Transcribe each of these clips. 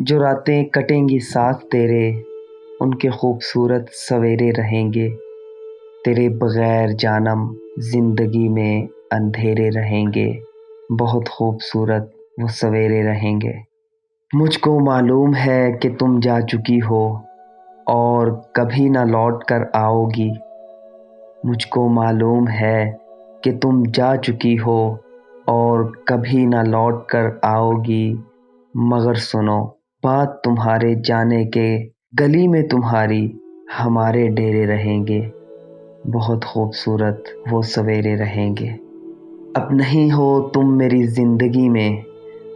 جو راتیں کٹیں گی ساتھ تیرے ان کے خوبصورت سویرے رہیں گے، تیرے بغیر جانم زندگی میں اندھیرے رہیں گے، بہت خوبصورت وہ سویرے رہیں گے۔ مجھ کو معلوم ہے کہ تم جا چکی ہو اور کبھی نہ لوٹ کر آؤ گی، مجھ کو معلوم ہے کہ تم جا چکی ہو اور کبھی نہ لوٹ کر آؤ گی، مگر سنو بات تمہارے جانے کے، گلی میں تمہاری ہمارے ڈیرے رہیں گے، بہت خوبصورت وہ سویرے رہیں گے۔ اب نہیں ہو تم میری زندگی میں،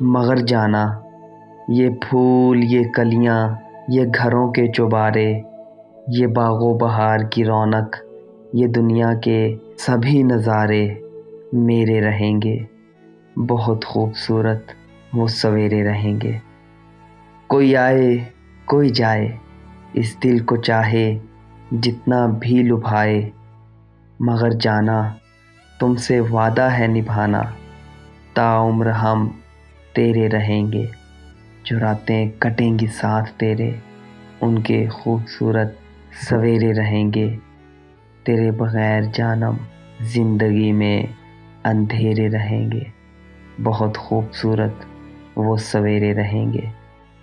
مگر جانا یہ پھول، یہ کلیاں، یہ گھروں کے چوبارے، یہ باغ و بہار کی رونق، یہ دنیا کے سبھی نظارے میرے رہیں گے، بہت خوبصورت وہ سویرے رہیں گے۔ کوئی آئے کوئی جائے، اس دل کو چاہے جتنا بھی لبھائے، مگر جانا تم سے وعدہ ہے نبھانا، تاعمر ہم تیرے رہیں گے۔ جو راتیں کٹیں گی ساتھ تیرے ان کے خوبصورت سویرے رہیں گے، تیرے بغیر جانم زندگی میں اندھیرے رہیں گے، بہت خوبصورت وہ سویرے رہیں گے۔